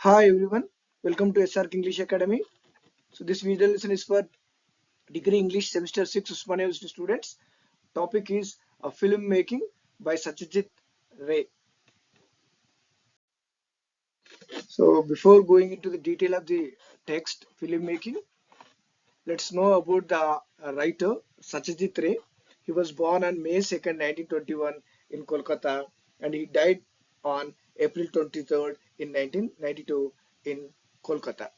Hi everyone, welcome to SRK English Academy. So this video lesson is for Degree English Semester 6 Usmania University students. Topic is filmmaking by Satyajit Ray. So before going into the detail of the text filmmaking, let's know about the writer Satyajit Ray. He was born on May 2nd, 1921 in Kolkata and he died on April 23rd in 1992 in Kolkata.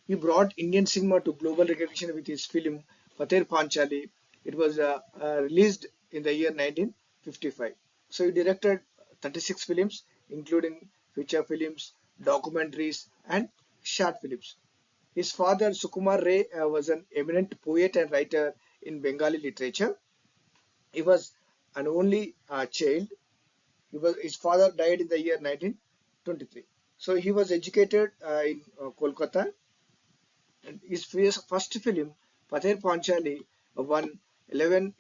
He brought Indian cinema to global recognition with his film Pater Panchali. It was released in the year 1955. So he directed 36 films, including feature films, documentaries, and short films. His father, Sukumar Ray, was an eminent poet and writer in Bengali literature. He was an only child. His father died in the year 1923. So he was educated in Kolkata. And his first film, Pather Panchali, won 11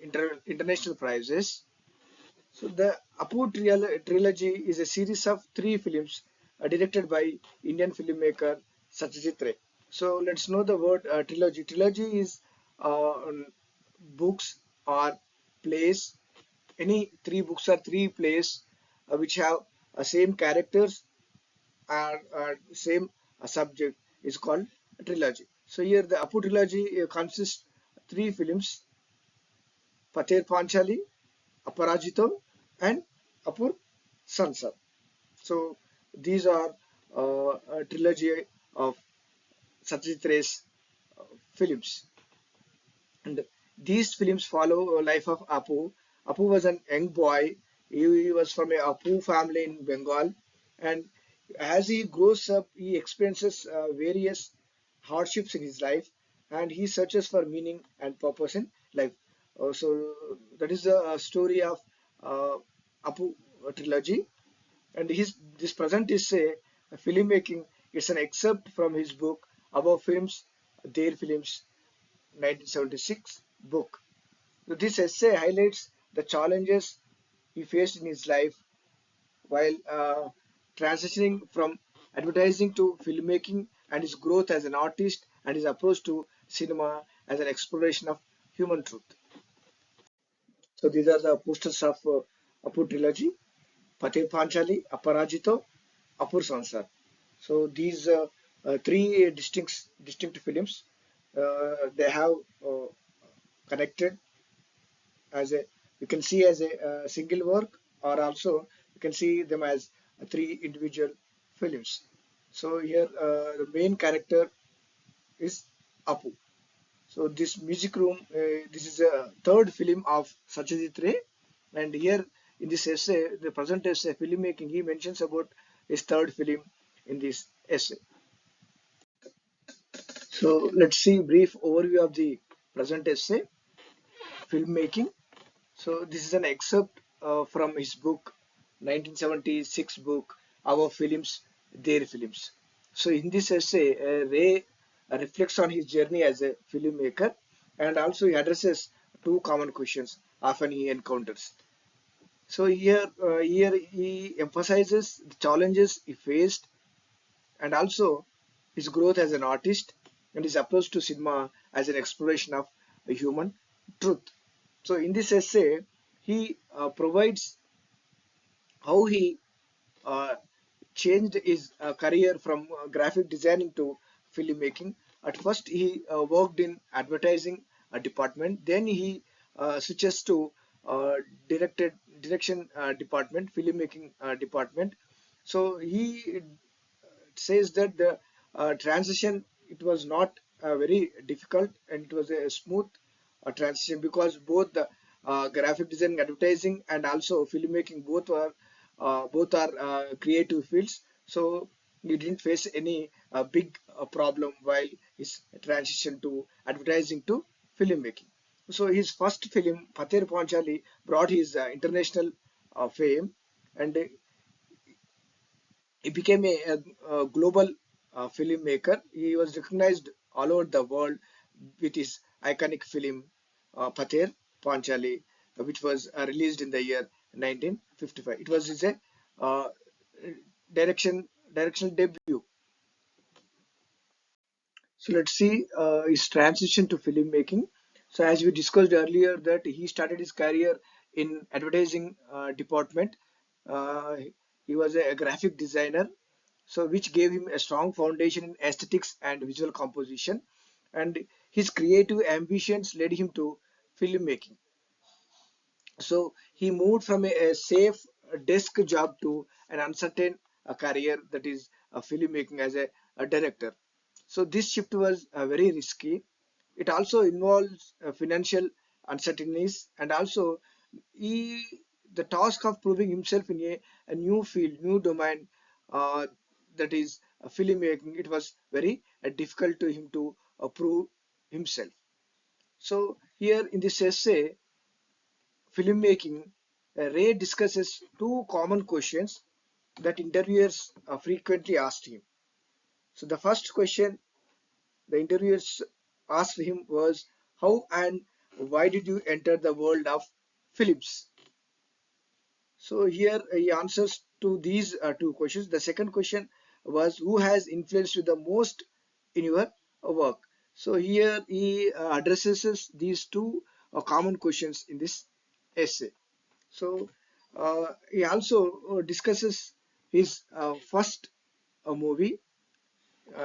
international prizes. So the trilogy is a series of three films directed by Indian filmmaker Satyajit Ray. So let's know the word trilogy. Trilogy is books or plays. Any three books or three plays which have same characters or same subject is called a trilogy. So here the Apu trilogy consists three films: Pater Panchali, Aparajito, and Apur Sansar. So these are a trilogy of Satyajit Ray's films. And these films follow a life of Apu. Apu was an young boy. He was from a Apu family in Bengal, and as he grows up, he experiences various hardships in his life, and he searches for meaning and purpose in life. So that is the story of uh, Apu trilogy, and his this present is a filmmaking. It's an excerpt from his book Above Films, Their Films, 1976 book. So this essay highlights the challenges he faced in his life while transitioning from advertising to filmmaking and his growth as an artist and his approach to cinema as an exploration of human truth. So these are the posters of Apur trilogy, Pather Panchali, Aparajito, Apur Sansar. So these three distinct films, they have connected as a you can see as a single work, or also you can see them as three individual films. So here the main character is Apu. So this music room, this is a third film of Satyajit Ray, and here in this essay, the present essay filmmaking, he mentions about his third film in this essay. So let's see brief overview of the present essay filmmaking. So this is an excerpt from his book, 1976 book, Our Films, Their Films. So in this essay, Ray reflects on his journey as a filmmaker, and also he addresses two common questions often he encounters. So here he emphasizes the challenges he faced and also his growth as an artist and his approach to cinema as an exploration of a human truth. So in this essay, he provides how he uh, changed his career from graphic designing to filmmaking. At first, he worked in advertising department. Then he switches to uh, directed direction department, filmmaking department. So he says that the transition, it was not very difficult and it was a smooth transition because both the graphic design, advertising, and also filmmaking both are creative fields. So he didn't face any big problem while his transition to advertising to filmmaking. So his first film, Pater Panchali, brought his international fame, and he became a global filmmaker. He was recognized all over the world with his iconic film Pater Panchali, which was released in the year 1955. It was his uh, directional debut. So let's see his transition to filmmaking. So as we discussed earlier, that he started his career in advertising department. Uh, he was a graphic designer, so which gave him a strong foundation in aesthetics and visual composition. And his creative ambitions led him to filmmaking. So he moved from a safe desk job to an uncertain career, that is filmmaking as a director. So this shift was very risky. It also involves financial uncertainties, and also he, the task of proving himself in a new field, new domain, uh, that is filmmaking. It was very difficult to him to prove himself. So here in this essay, filmmaking, Ray discusses two common questions that interviewers frequently asked him. So the first question the interviewers asked him was, "How and why did you enter the world of films?" So here he answers to these two questions. The second question was, "Who has influenced you the most in your work?" So here he addresses these two common questions in this essay. So he also discusses his first movie,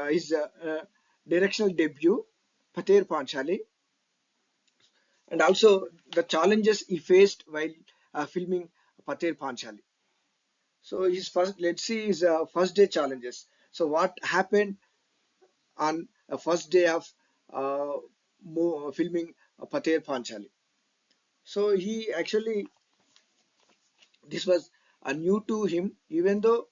his directional debut, Pater Panchali, and also the challenges he faced while filming Pater Panchali. So his first, let's see his first day challenges. So what happened on the first day of uh, filming Pater Panchali? So he actually, this was new to him, even though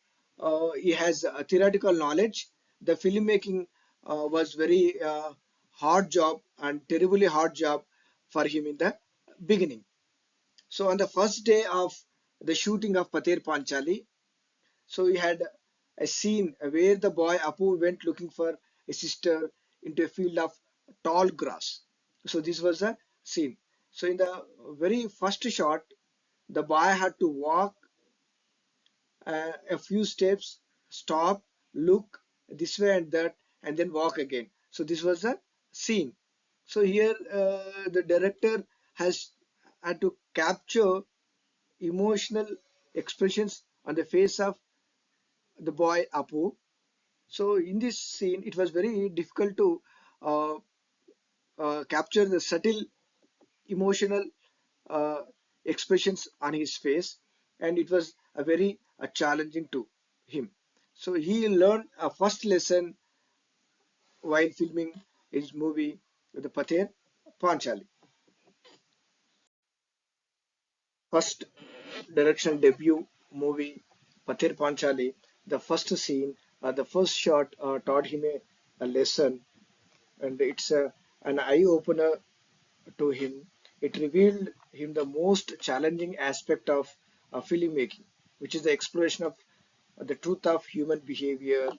he has a theoretical knowledge. The filmmaking was very hard job and terribly hard job for him in the beginning. So on the first day of the shooting of Pater Panchali, so he had a scene where the boy Apu went looking for a sister into a field of tall grass. So this was a scene. So in the very first shot, the boy had to walk a few steps, stop, look this way and that, and then walk again. So this was a scene. So here the director has had to capture emotional expressions on the face of the boy Apu. So in this scene, it was very difficult to uh, capture the subtle emotional uh, expressions on his face, and it was a very challenging to him. So he learned a first lesson while filming his movie, the Pather Panchali. First directional debut movie, Pather Panchali. The first scene, the first shot taught him a lesson, and it's an eye opener to him. It revealed him the most challenging aspect of filmmaking, which is the exploration of the truth of human behavior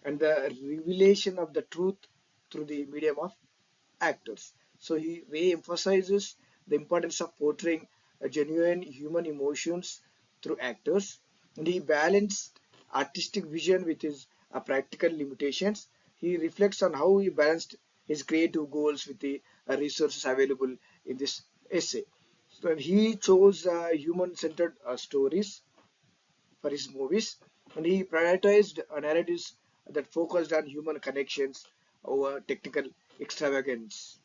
and the revelation of the truth through the medium of actors. So he re-emphasizes the importance of portraying genuine human emotions through actors, and he balanced artistic vision with his practical limitations. He reflects on how he balanced his creative goals with the resources available in this essay. So he chose human-centered stories for his movies, and he prioritized narratives that focused on human connections over technical extravagance.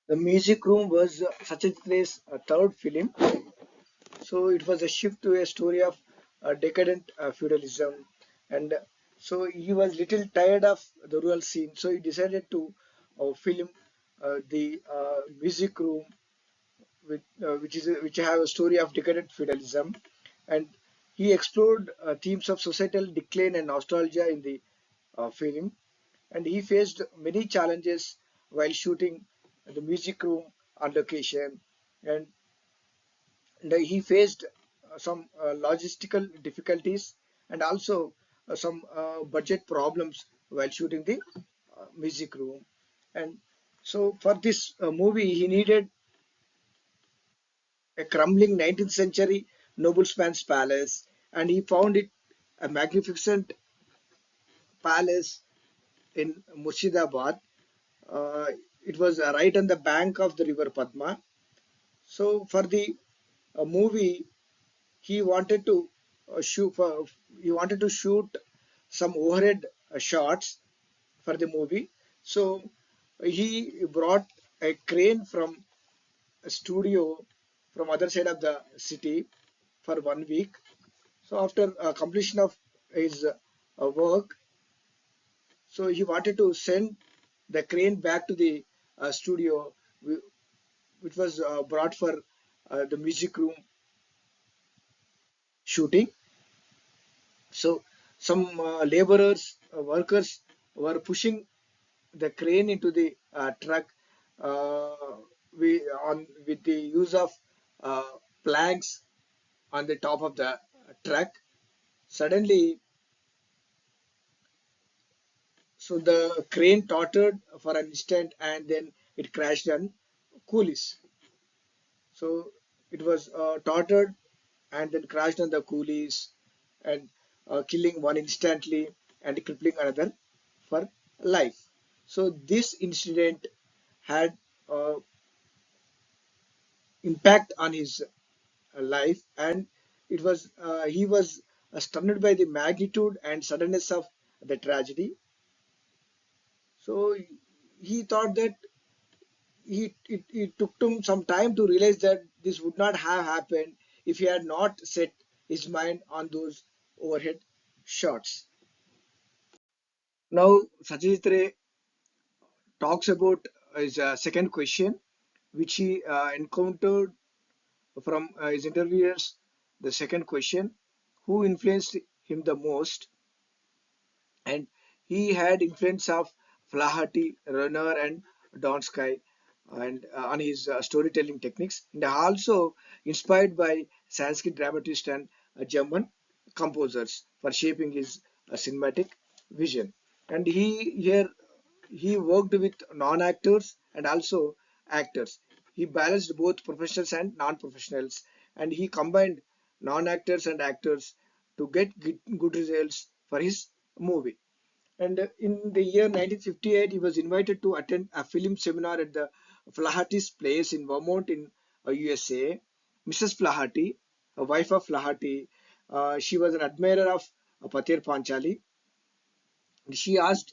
The Music Room was Satyajit Ray's third film, so it was a shift to a story of decadent feudalism, and so he was little tired of the rural scene, so he decided to film the Music Room, which have a story of decadent feudalism, and he explored themes of societal decline and nostalgia in the film, and he faced many challenges while shooting the Music Room on location, and he faced some logistical difficulties and also some budget problems while shooting the Music Room. And so for this movie, he needed a crumbling 19th century nobleman's palace, and he found it a magnificent palace in Murshidabad. Uh, it was right on the bank of the river Padma. So for the movie, he wanted to he wanted to shoot some overhead shots for the movie. So he brought a crane from a studio from other side of the city for 1 week. So after completion of his work, so he wanted to send the crane back to the studio, which was brought for the music room shooting. So some laborers, workers were pushing the crane into the truck uh, with the use of uh, planks on the top of the truck. Suddenly, so the crane tottered for an instant and then it crashed on coolies. So it was tottered and then crashed on the coolies and killing one instantly and crippling another for life. So this incident had uh, impact on his life, and it was he was stunned by the magnitude and suddenness of the tragedy. So he thought that it took him some time to realize that this would not have happened if he had not set his mind on those overhead shots. Now, Satyajit Ray talks about his second question, which he encountered from his interviewers. The second question: who influenced him the most? And he had influence of Flaherty, Runner, and Donsky, and on his storytelling techniques, and also inspired by Sanskrit dramatists and German composers for shaping his cinematic vision. And he worked with non-actors and also actors. He balanced both professionals and non-professionals, and he combined non-actors and actors to get good results for his movie. And in the year 1958, he was invited to attend a film seminar at the Flaherty's place in Vermont in USA. Mrs. Flaherty, a wife of Flaherty, she was an admirer of Patir Panchali. She asked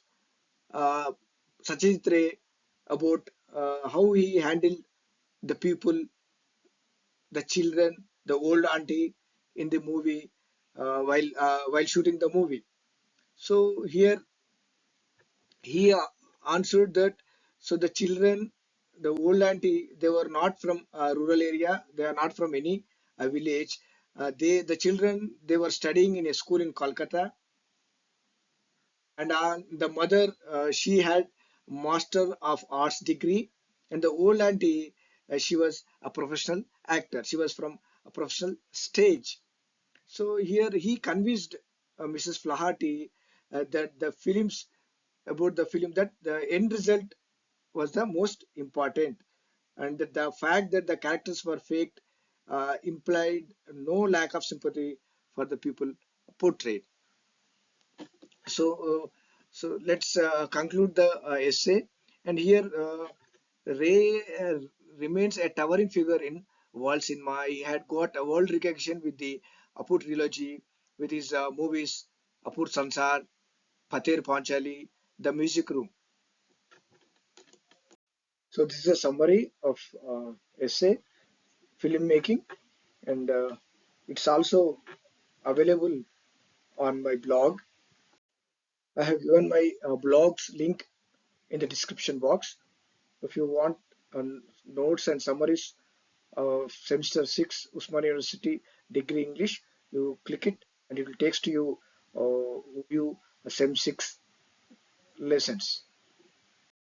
uh, Satyajit Ray about how he handled the people, the children, the old auntie in the movie while shooting the movie. So here he answered that so the children, the old auntie, they were not from a rural area. They are not from any village. The children, they were studying in a school in Calcutta, and the mother, she had Master of Arts degree, and the old auntie, she was a professional actor. She was from a professional stage. So here he convinced Mrs. Flaherty that the films about the film that the end result was the most important, and that the fact that the characters were faked implied no lack of sympathy for the people portrayed. So, so let's conclude the essay. And here, Ray remains a towering figure in world cinema. He had got a world recognition with the Apu trilogy, with his movies Apur Sansar, Pater Panchali, The Music Room. So this is a summary of essay filmmaking, and it's also available on my blog. I have given my blog's link in the description box. If you want notes and summaries of semester 6 Usman University degree English, you click it and it will take to you view sem 6 lessons.